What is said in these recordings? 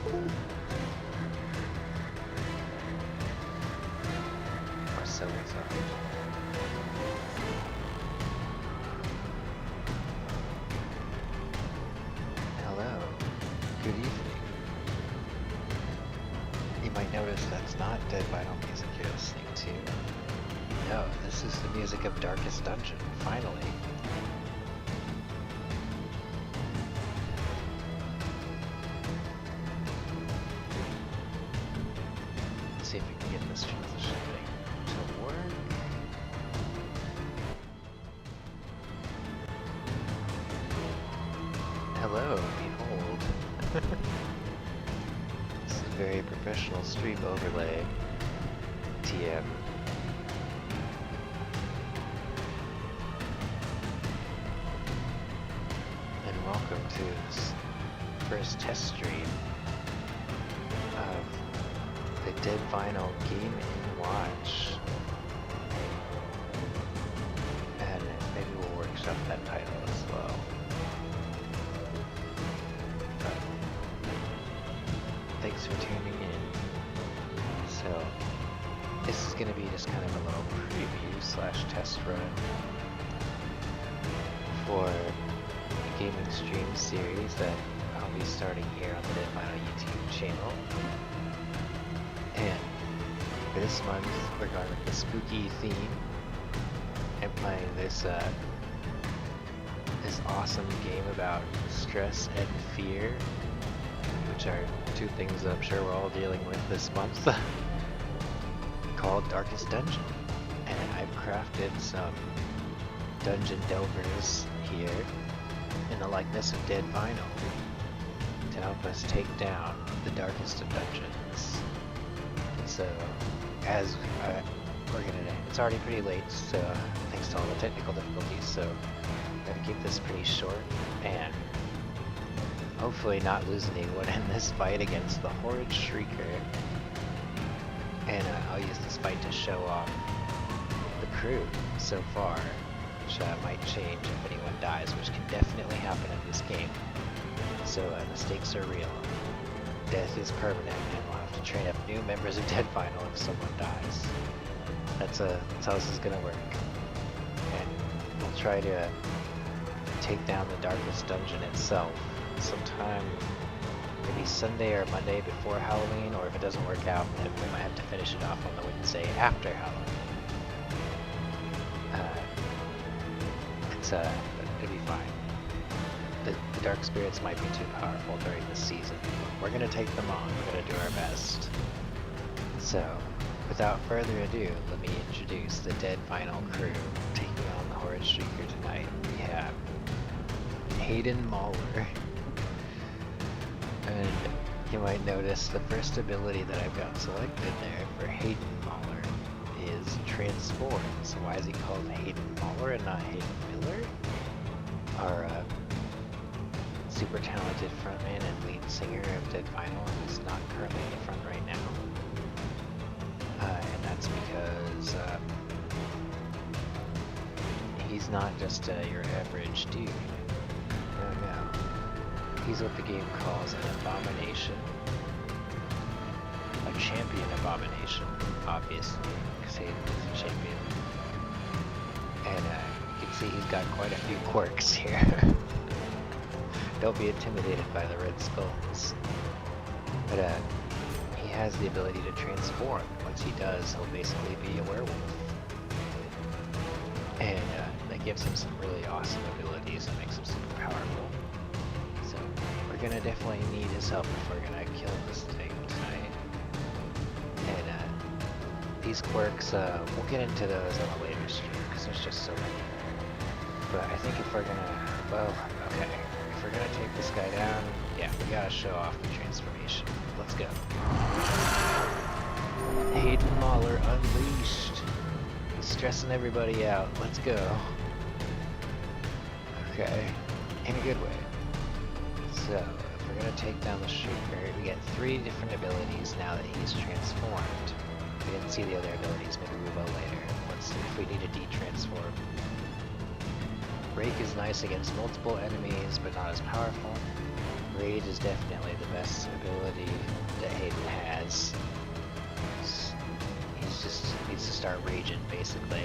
Or so we thought. Hello. Good evening. You might notice that's not Dead Vinyl music you're listening to. No, this is the music of Darkest Dungeon, finally. Let's see if we can get this transition thing to work. Hello, behold. This is a very professional stream overlay. TM. And welcome to this first test stream of the Dead Vinyl Game & Watch. And maybe we'll workshop that title as well. Thanks for tuning in. So, this is going to be just kind of a little preview slash test run for the gaming stream series that I'll be starting here on the Dead Vinyl YouTube channel. And for this month, we're going with the spooky theme and playing this this awesome game about stress and fear, which are two things that I'm sure we're all dealing with this month, called Darkest Dungeon. And I've crafted some dungeon delvers here in the likeness of Dead Vinyl to help us take down the darkest of dungeons. So, as it's already pretty late, so thanks to all the technical difficulties, so I'm going to keep this pretty short and hopefully not lose anyone in this fight against the horrid Shrieker. And I'll use this fight to show off the crew so far, which might change if anyone dies, which can definitely happen in this game. So the stakes are real. Death is permanent, and we'll have to train up new members of Dead Vinyl if someone dies. That's how this is gonna work. And we'll try to take down the darkest dungeon itself sometime, maybe Sunday or Monday before Halloween, or if it doesn't work out, then we might have to finish it off on the Wednesday after Halloween. It'll be fine. The dark spirits might be too powerful during this season. We're gonna take them on. We're gonna do our best. So, without further ado, let me introduce the Dead Vinyl crew taking on the horrid Shrieker tonight. We have Hayden Mauler. And you might notice the first ability that I've got selected there for Hayden Mauler is Transform. So why is he called Hayden Mauler and not Hayden Miller? Our super talented frontman and lead singer of Dead Vinyl, who's not currently in the front right now. And that's because he's not just your average dude. No. He's what the game calls an abomination. A champion abomination, obviously, because Hayden is a champion. And you can see he's got quite a few quirks here. Don't be intimidated by the red skulls. But he has the ability to transform. Once he does, he'll basically be a werewolf. And that gives him some really awesome abilities and makes him super powerful. So we're gonna definitely need his help if we're gonna kill this thing tonight. And these quirks, we'll get into those on a later stream because there's just so many. But I think if we're gonna, if we're gonna take this guy down, yeah, we gotta show off the transformation. Let's go. Hayden Mauler unleashed. He's stressing everybody out. Let's go. Okay, in a good way. So, if we're gonna take down the Shrieker, we get 3 different abilities now that he's transformed. We didn't see the other abilities, maybe we will later. Let's see if we need to de-transform. Break is nice against multiple enemies, but not as powerful. Rage is definitely the best ability that Hayden has. He's just needs to start raging, basically.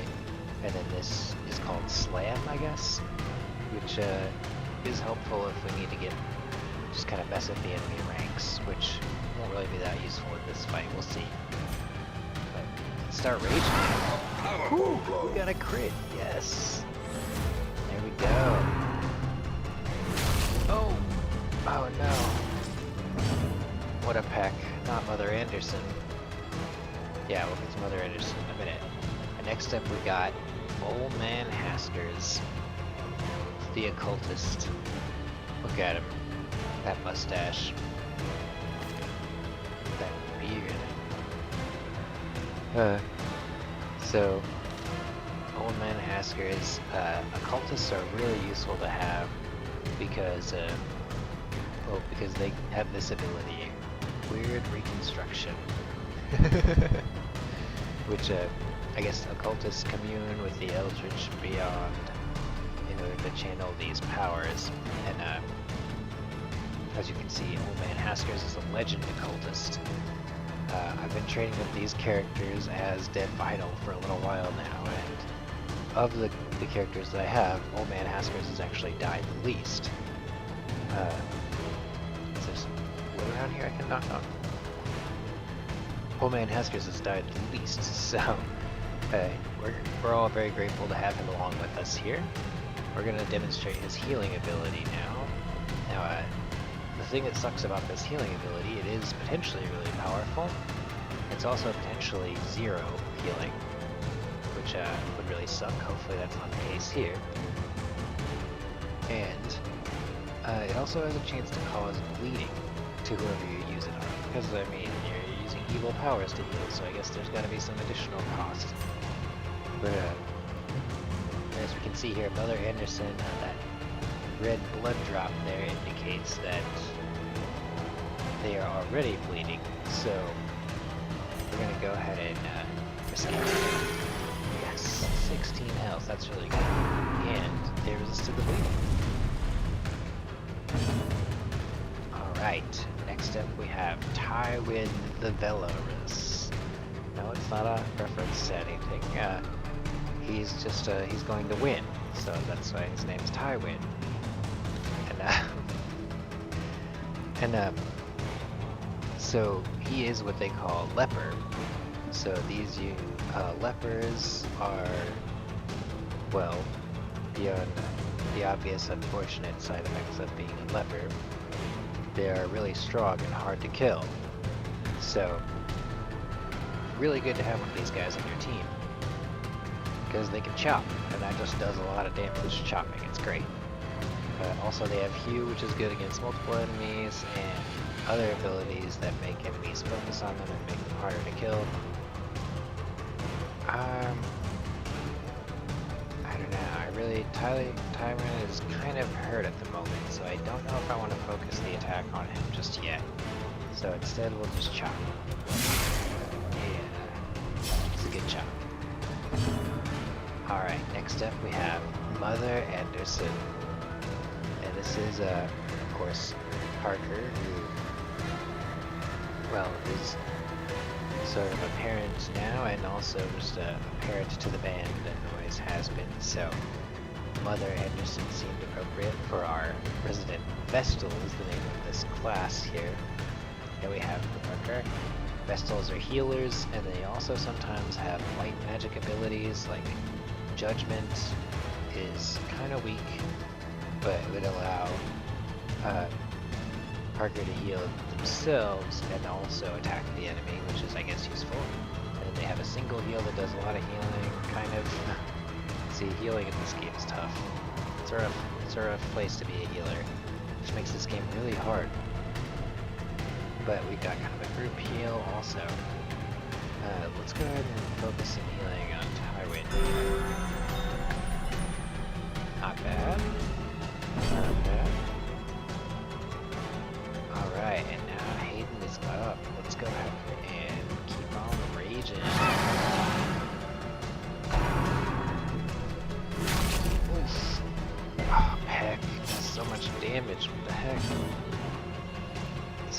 And then this is called Slam, I guess, which is helpful if we need to get just kind of mess with the enemy ranks, which won't really be that useful in this fight. We'll see. But let's start raging. Ooh, we got a crit. Yes. There we go. Oh. Oh no. What a peck. Not Mother Anderson. Yeah, we'll get to Mother Anderson in a minute. And next up we got Old Man Haskers, the occultist. Look at him. That mustache. That beard. So, Old Man Haskers, occultists are really useful to have because, because they have this ability, Weird Reconstruction. Which, I guess occultists commune with the Eldritch beyond in order to channel these powers. And, as you can see, Old Man Haskers is a legend occultist. I've been training with these characters as Dead Vital for a little while now, and of the characters that I have, Old Man Haskers has actually died the least. Is there wood around here I can knock on? Old Man Haskers has died the least, so we're all very grateful to have him along with us here. We're going to demonstrate his healing ability now. Now, the thing that sucks about this healing ability, it is potentially really powerful. It's also potentially zero healing, which would really suck. Hopefully that's not the case here. And it also has a chance to cause bleeding to whoever you use it on. Because, I mean, you're using evil powers to heal, so I guess there's got to be some additional cost. But, as we can see here, Mother Anderson, that red blood drop there indicates that they are already bleeding, so we're going to go ahead and risk it. Yes, 16 health, that's really good. And they resisted the bleeding. Alright, next up we have Tywin the Valorous. No, it's not a reference to anything. He's just, he's going to win, so that's why his name's Tywin. And, so he is what they call leper. So these lepers are, well, beyond the obvious unfortunate side effects of being a leper, they are really strong and hard to kill. So, really good to have one of these guys on your team, because they can chop, and that just does a lot of damage chopping. It's great. Also, they have Hew, which is good against multiple enemies, and other abilities that make enemies focus on them and make them harder to kill. I don't know. Tywin is kind of hurt at the moment, so I don't know if I want to focus the attack on him just yet. So instead, we'll just chop. Yeah, it's a good chop. Alright, next up we have Mother Anderson. And this is, of course, Parker, who, well, is sort of a parent now, and also just a parent to the band, and always has been. So, Mother Anderson seemed appropriate for our resident Vestal, is the name of this class here. Here we have Parker. Vestals are healers, and they also sometimes have light magic abilities, like Judgment is kind of weak, but it would allow Parker to heal themselves and also attack the enemy, which is, I guess, useful. And then they have a single heal that does a lot of healing, kind of. See, healing in this game is tough. It's a rough place to be a healer, which makes this game really hard. But we've got kind of a group heal also. Let's go ahead and focus some healing on Tywin. Not bad. Not bad. Alright, and now Hayden is up. Let's go ahead and keep on raging. Oof. Oh, heck. That's so much damage. What the heck?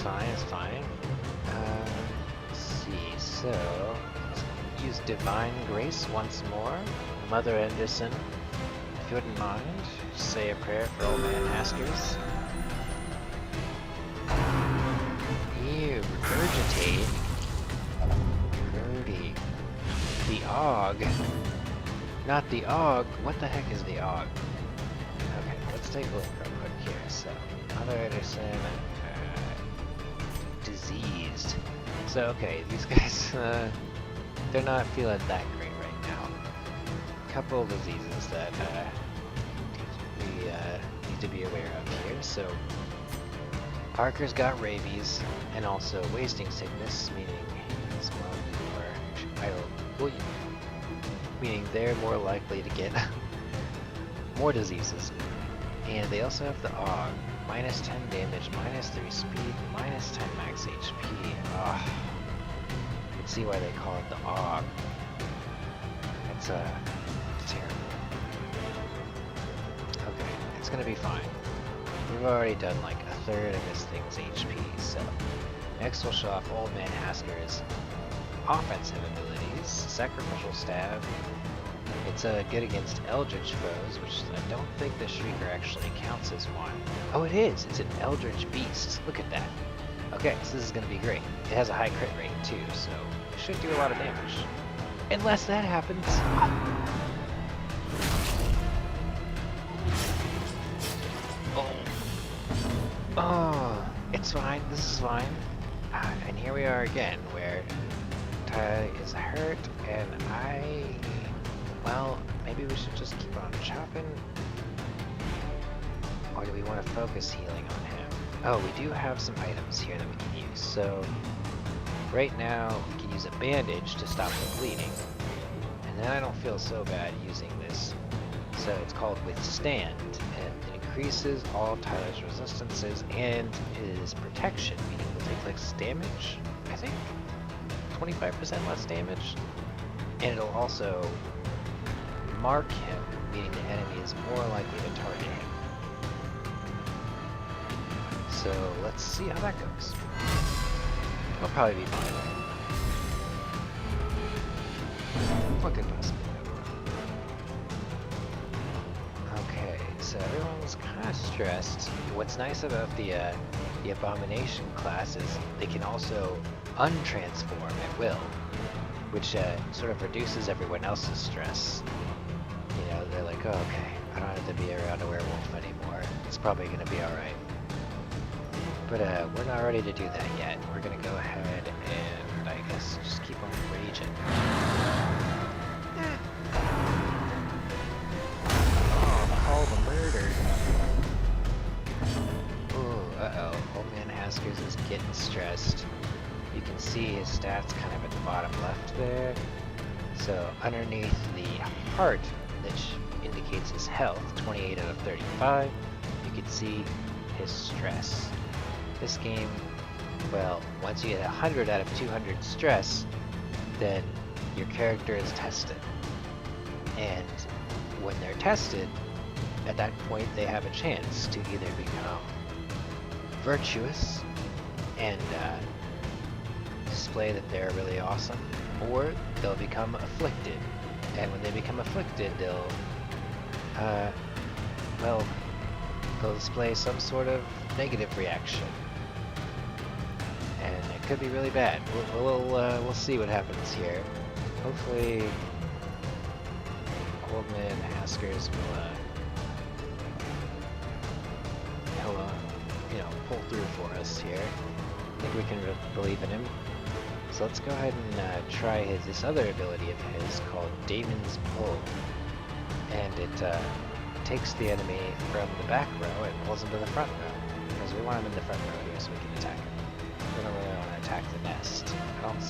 fine, it's fine. Let's see, so let's use Divine Grace once more. Mother Anderson, if you wouldn't mind, say a prayer for old man Askers. Ew, regurgitate. Grody. The Og. Not the Og. What the heck is the Og? Okay, let's take a look real quick here. So, Mother Anderson, diseased. So, okay, these guys, they're not feeling that great right now. Couple of diseases that we need to be aware of here. So, Parker's got rabies and also wasting sickness, meaning he's meaning they're more likely to get more diseases. And they also have the Og, minus 10 damage, minus 3 speed, minus 10 max HP. Ah, you can see why they call it the Og. It's terrible. Okay, it's gonna be fine. We've already done like a third of this thing's HP, so next we'll show off Old Man Asker's offensive abilities. Sacrificial Stab. It's good against Eldritch foes, which I don't think the Shrieker actually counts as one. Oh, it is! It's an Eldritch Beast. Look at that. Okay, so this is going to be great. It has a high crit rate too, so it should do a lot of damage. Unless that happens. Oh, it's fine. This is fine. And here we are again, where Ty is hurt, and well, maybe we should just keep on chopping. Or do we want to focus healing on him? Oh, we do have some items here that we can use. So, right now, we can use a bandage to stop the bleeding. And then I don't feel so bad using this. So it's called Withstand, and it increases all Tyler's resistances and his protection, meaning he'll take less damage, I think? 25% less damage. And it'll also mark him, meaning the enemy is more likely to target him. So let's see how that goes. He'll probably be fine. What could possibly go wrong? Okay, so everyone's kind of stressed. What's nice about the Abomination class is they can also untransform at will, which sort of reduces everyone else's stress. You know, they're like, oh, okay, I don't have to be around a werewolf anymore. It's probably going to be alright. But we're not ready to do that yet. We're going to go ahead and, I guess, just keep on raging. Oh, call the murder. Ooh, uh-oh. Old Man Askers is getting stressed. You can see his stats kind of at the bottom left there. So underneath the heart, which indicates his health, 28 out of 35, you can see his stress. This game, well, once you get 100 out of 200 stress, then your character is tested. And when they're tested, at that point they have a chance to either become virtuous and display that they're really awesome, or they'll become afflicted. And when they become afflicted, they'll display some sort of negative reaction. And it could be really bad. We'll see what happens here. Hopefully, Old Man Askers will, pull through for us here. I think we can believe in him. So let's go ahead and try this other ability of his called Damon's Pull. And it takes the enemy from the back row and pulls him to the front row. Because we want him in the front row here so we can attack him. We don't really want to attack the nest. I don't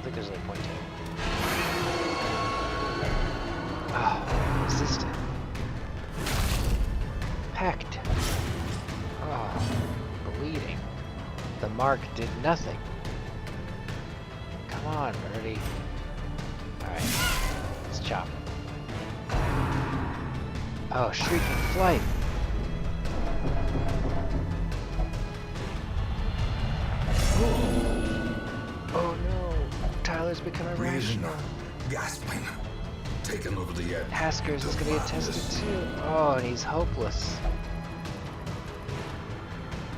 think there's any point to it. Oh, resistant. Packed. Oh, bleeding. The mark did nothing. Come on, Birdie. Alright, let's chop him. Oh, Shrieking Flight. Oh no! Tyler's become Breathing, irrational. gasping, taken over the edge. Haskers is gonna get tested Madness. too. Oh, and he's hopeless.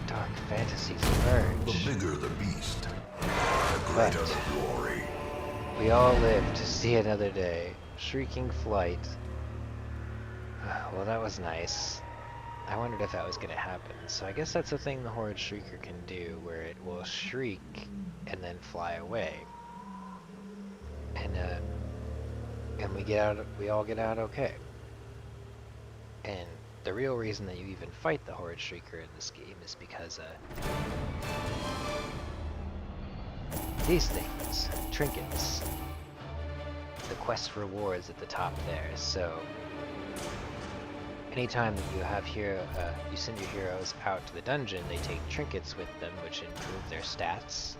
Dark fantasies The emerge. bigger the beast, the greater the glory. We all live to see another day. Shrieking flight. Well, that was nice. I wondered if that was going to happen. So I guess that's a thing the Horde Shrieker can do, where it will shriek and then fly away. And we all get out okay. And the real reason that you even fight the Horde Shrieker in this game is because these things, trinkets, the quest rewards at the top there. So anytime that you have you send your heroes out to the dungeon, they take trinkets with them, which improve their stats.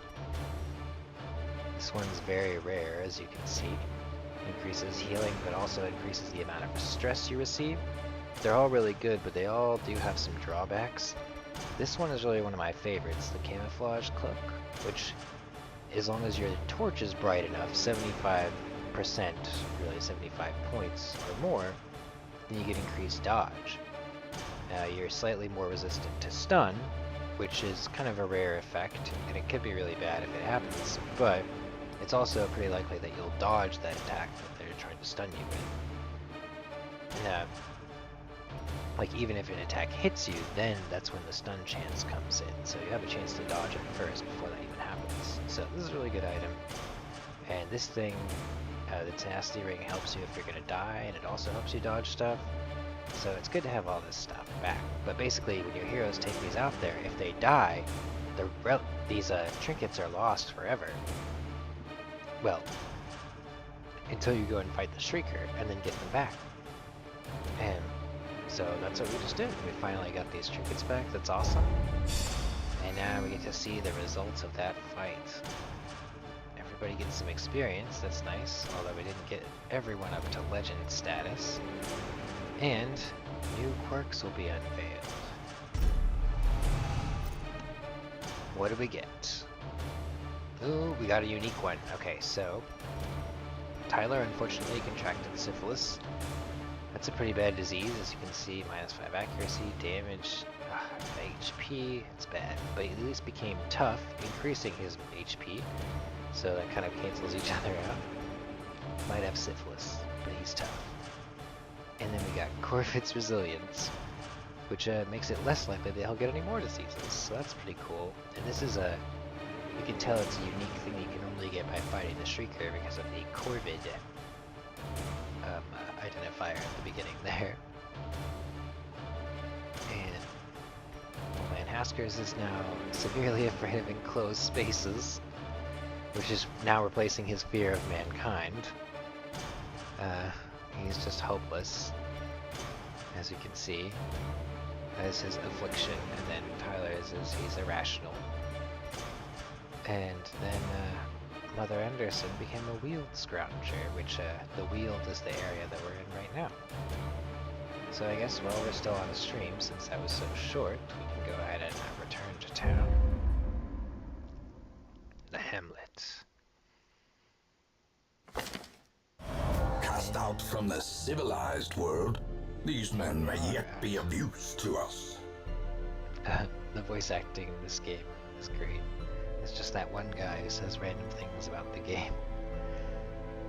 This one's very rare, as you can see. Increases healing, but also increases the amount of stress you receive. They're all really good, but they all do have some drawbacks. This one is really one of my favorites, the Camouflage Cloak, which, as long as your torch is bright enough, 75%, really 75 points or more, then you get increased dodge. Now you're slightly more resistant to stun, which is kind of a rare effect, and it could be really bad if it happens, but it's also pretty likely that you'll dodge that attack that they're trying to stun you with. And like even if an attack hits you, then that's when the stun chance comes in, so you have a chance to dodge it first before that even happens. So this is a really good item, and this thing, the Tenacity Ring, helps you if you're gonna die, and it also helps you dodge stuff. So it's good to have all this stuff back. But basically, when your heroes take these out there, if they die, these trinkets are lost forever. Well, until you go and fight the Shrieker, and then get them back. And so that's what we just did. We finally got these trinkets back. That's awesome. And now we get to see the results of that fight. Everybody gets some experience. That's nice. Although we didn't get everyone up to legend status. And new quirks will be unveiled. What do we get? Ooh, we got a unique one. Okay, so Tyler unfortunately contracted syphilis. That's a pretty bad disease, as you can see. -5 accuracy, damage, HP. It's bad, but he at least became tough, increasing his HP. So that kind of cancels each other out. Might have syphilis, but he's tough. And then we got Corvid's Resilience, which makes it less likely that he'll get any more diseases. So that's pretty cool. And this is you can tell it's a unique thing that you can only get by fighting the Shrieker because of the Corvid identifier at the beginning there. And old man Haskers is now severely afraid of enclosed spaces, which is now replacing his fear of mankind. He's just hopeless, as you can see. That is his affliction, and then Tyler's is he's irrational. And then Mother Anderson became a Weald Scrounger, which the Weald is the area that we're in right now. So I guess while we're still on the stream, since that was so short, we can go ahead and return to town. The Hamlet. Cast out from the civilized world, these men may yet be of use to us. The voice acting in this game is great. It's just that one guy who says random things about the game.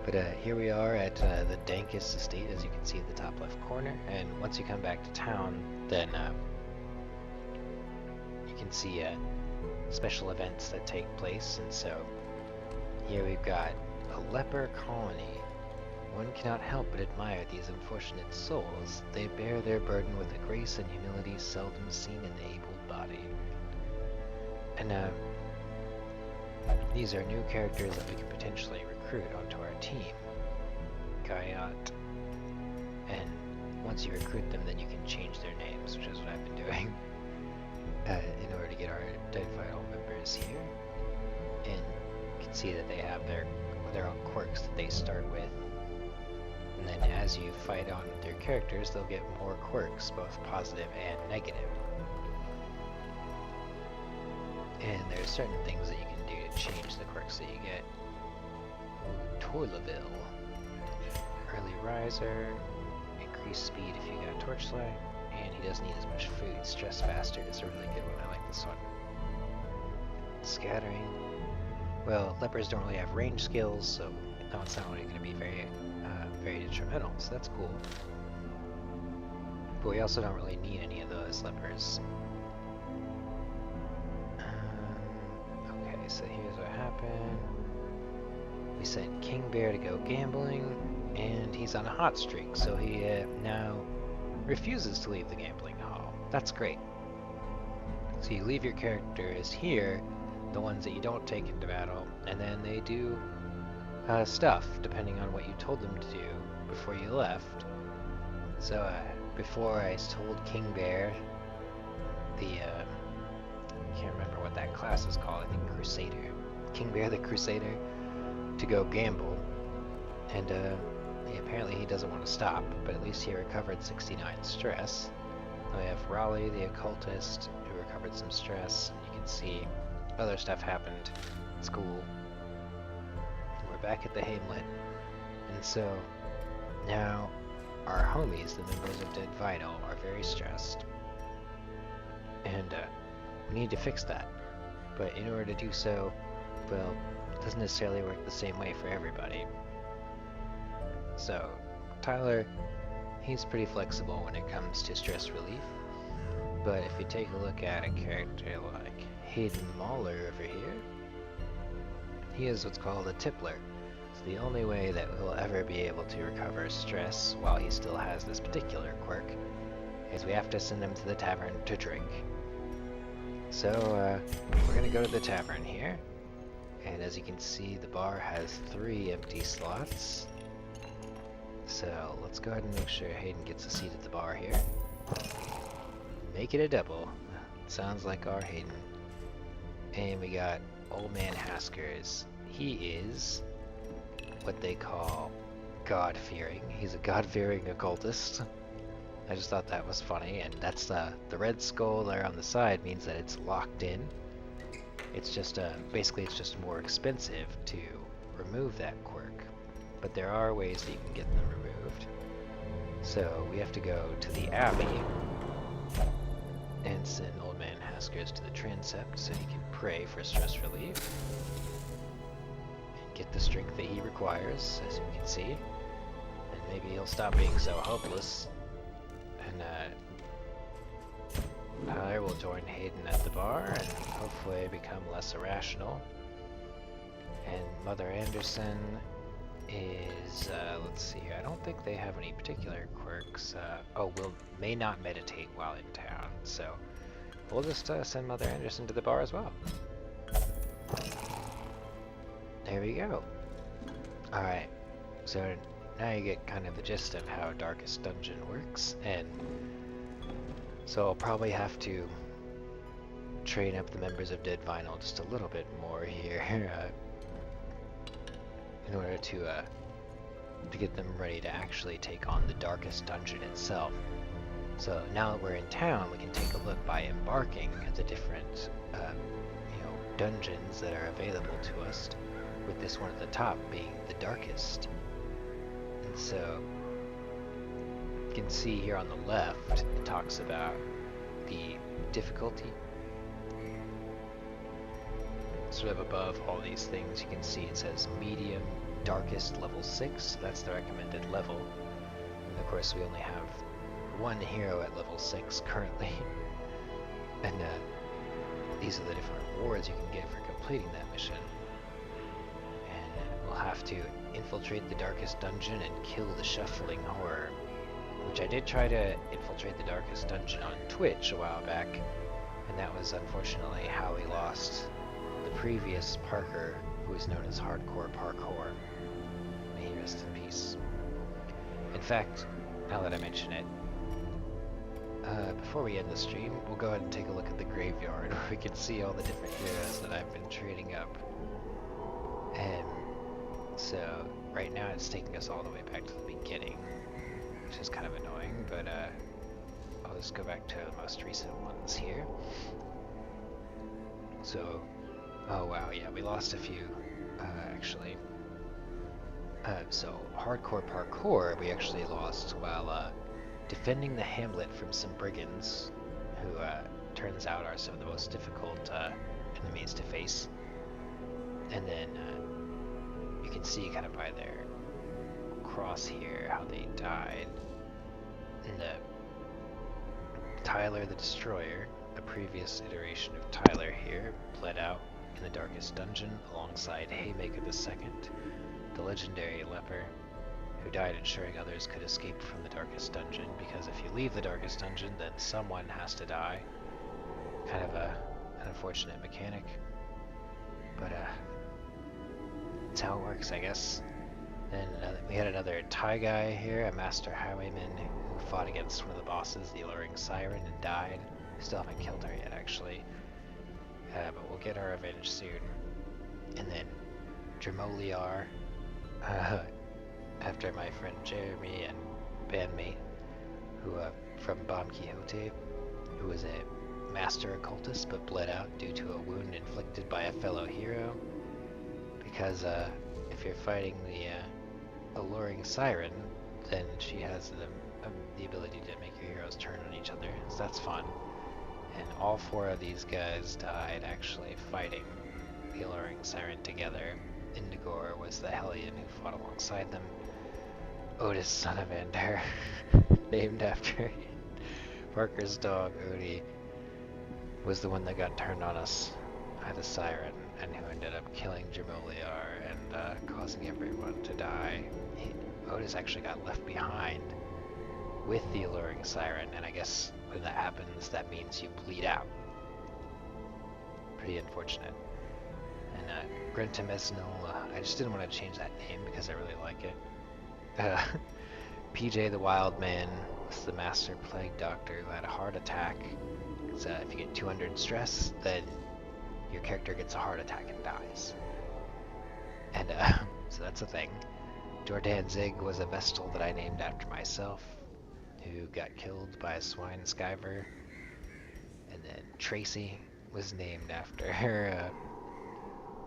But here we are at the Dankest Estate, as you can see at the top left corner. And once you come back to town, then you can see special events that take place. And so here we've got a leper colony. One cannot help but admire these unfortunate souls. They bear their burden with a grace and humility seldom seen in the able-bodied. And these are new characters that we could potentially recruit onto our team. Guyot. And once you recruit them, then you can change their names, which is what I've been doing in order to get our identified all members here. And you can see that they have their own quirks that they start with. And then as you fight on their characters, they'll get more quirks, both positive and negative. And there's certain things that you perks that you get. Toilaville. Early riser, increased speed if you got torchlight, and he doesn't need as much food. Stress faster is a really good one. I like this one. Scattering. Well, lepers don't really have range skills, so no, it's not really going to be very detrimental, so that's cool. But we also don't really need any of those lepers. Okay, so here's what happened. We sent King Bear to go gambling, and he's on a hot streak, so he now refuses to leave the gambling hall. That's great. So you leave your characters here, the ones that you don't take into battle, and then they do stuff, depending on what you told them to do before you left. So before I told King Bear, I can't remember what that class is called, I think Crusader. King Bear the Crusader, to go gamble, and apparently he doesn't want to stop, but at least he recovered 69 stress. We have Raleigh the Occultist, who recovered some stress. You can see other stuff happened. It's cool. We're back at the Hamlet, and so now our homies, the members of Dead Vinyl, are very stressed, and we need to fix that. But in order to do so, well, it doesn't necessarily work the same way for everybody. So Tyler, he's pretty flexible when it comes to stress relief, but if you take a look at a character like Hayden Mahler over here, he is what's called a tippler. It's the only way that he'll ever be able to recover stress while he still has this particular quirk, is we have to send him to the tavern to drink. So we're gonna go to the tavern here, and as you can see, the bar has 3 empty slots. So let's go ahead and make sure Hayden gets a seat at the bar here. Make it a double. Sounds like our Hayden. And we got Old Man Haskers. He is what they call God-fearing. He's a God-fearing occultist. I just thought that was funny, and that's the red skull there on the side means that it's locked in. It's just basically it's just more expensive to remove that quirk, but there are ways that you can get them removed. So we have to go to the Abbey and send Old Man Haskers to the transept so he can pray for stress relief and get the strength that he requires, as you can see, and maybe he'll stop being so hopeless. And Tyler will join Hayden at the bar and hopefully become less irrational. And Mother Anderson is, let's see here, I don't think they have any particular quirks. May not meditate while in town, so we'll just send Mother Anderson to the bar as well. There we go. Alright, so now you get kind of the gist of how Darkest Dungeon works, and so I'll probably have to train up the members of Dead Vinyl just a little bit more here in order to get them ready to actually take on the Darkest Dungeon itself. So now that we're in town, we can take a look by embarking at the different dungeons that are available to us, with this one at the top being the darkest. And so you can see here on the left, it talks about the difficulty. Sort of above all these things, you can see it says medium, darkest, level 6. That's the recommended level. And of course, we only have one hero at level 6 currently. And these are the different rewards you can get for completing that mission. And we'll have to infiltrate the Darkest Dungeon and kill the Shuffling Horror, which I did try to infiltrate the Darkest Dungeon on Twitch a while back, and that was unfortunately how we lost the previous Parker, who is known as Hardcore Parkour. May he rest in peace. In fact, now that I mention it, before we end the stream, we'll go ahead and take a look at the graveyard, where we can see all the different heroes that I've been trading up. And so, right now it's taking us all the way back to the beginning, which is kind of annoying, but I'll just go back to the most recent ones here. So, Oh wow, yeah, we lost a few, actually. So hardcore parkour we actually lost while defending the hamlet from some brigands, who turns out are some of the most difficult enemies to face. And then you can see kind of by their cross here how they died. And Tyler the Destroyer, a previous iteration of Tyler here, bled out in the darkest dungeon alongside Haymaker II, the legendary leper, who died ensuring others could escape from the darkest dungeon, because if you leave the darkest dungeon, then someone has to die. Kind of an unfortunate mechanic, but that's how it works, I guess. Then we had another Thai guy here, a master highwayman who fought against one of the bosses, the alluring siren, and died. Still haven't killed her yet, actually. But we'll get our revenge soon. And then Dramoliar, after my friend Jeremy and bandmate, who from Bon Quixote, who was a master occultist but bled out due to a wound inflicted by a fellow hero. Because if you're fighting the alluring siren, then she has the ability to make your heroes turn on each other, so that's fun. And all four of these guys died actually fighting the alluring siren together. Indigor was the Hellion who fought alongside them. Otis, son of Ender, named after Parker's dog, Odie, was the one that got turned on us by the siren, and who ended up killing Jamoliar and causing everyone to die. Otis actually got left behind with the alluring siren, and I guess when that happens, that means you bleed out. Pretty unfortunate. And Grentimesnil, I just didn't want to change that name because I really like it. PJ the Wild Man was the master plague doctor who had a heart attack. So if you get 200 stress, then your character gets a heart attack and dies. And so that's a thing. Jordan Zig was a Vestal that I named after myself, who got killed by a swine skyver. And then Tracy was named after her,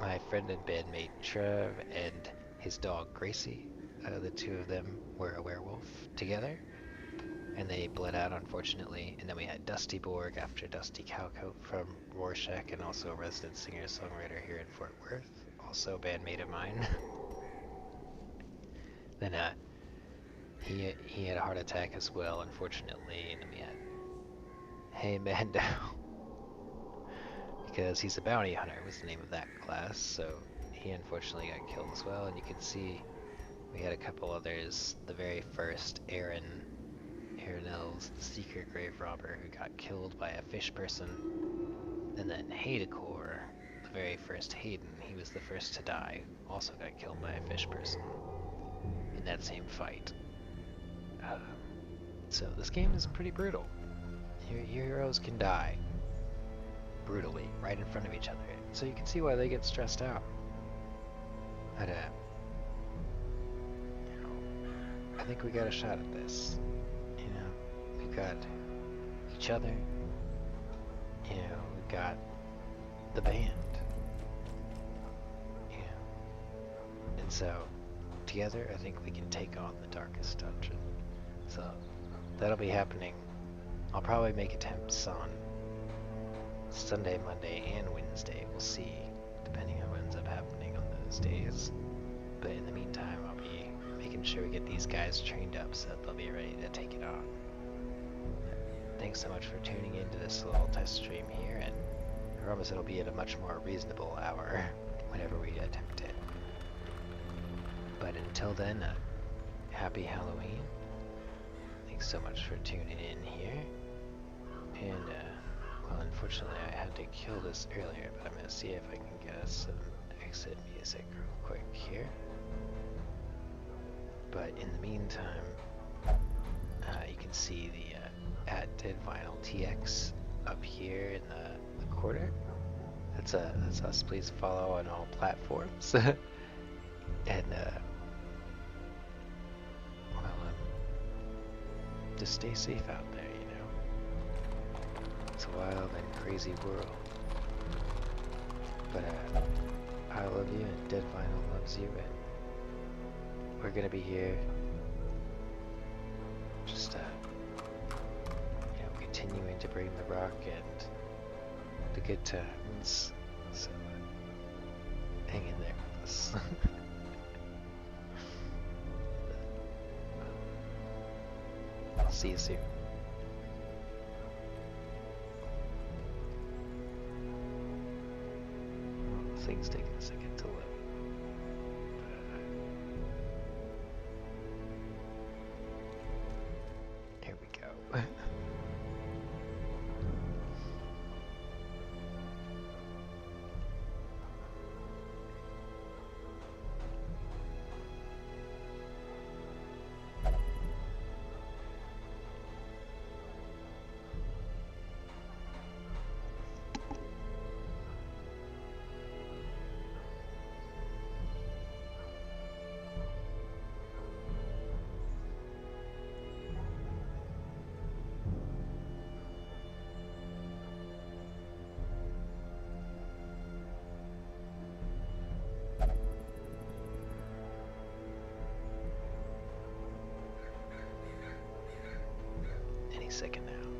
my friend and bandmate Trev and his dog Gracie. The two of them were a werewolf together, and they bled out unfortunately. And then we had Dusty Borg after Dusty Cowcoat from Rorschach, and also a resident singer-songwriter here in Fort Worth, also a bandmate of mine. Then he had a heart attack as well, unfortunately. And then we had Hey Mando, because he's a bounty hunter was the name of that class, so he unfortunately got killed as well. And you can see we had a couple others. The very first Aaronel's the secret grave robber, who got killed by a fish person. And then Haydacor, the very first Hayden, he was the first to die, also got killed by a fish person in that same fight. So this game is pretty brutal. Your heroes can die brutally right in front of each other, so you can see why they get stressed out. But I think we got a shot at this. We've got each other. We've got the band. And so together, I think we can take on the darkest dungeon. So that'll be happening. I'll probably make attempts on Sunday, Monday, and Wednesday. We'll see, depending on what ends up happening on those days. But in the meantime, I'll be making sure we get these guys trained up so that they'll be ready to take it on. Thanks so much for tuning into this little test stream here, and I promise it'll be at a much more reasonable hour whenever we attempt it. But until then, happy Halloween. Thanks so much for tuning in here. And, well, unfortunately I had to kill this earlier, but I'm going to see if I can get us some exit music real quick here. But in the meantime, you can see the @DeadVinylTX up here in the corner. That's us. Please follow on all platforms. And just stay safe out there. It's a wild and crazy world. But I love you and Dead Vinyl loves you, and we're gonna be here just continuing to bring the rock and the good times. So hang in there with us. I'll see you soon. Things taking a second to load. There we go. Any second now.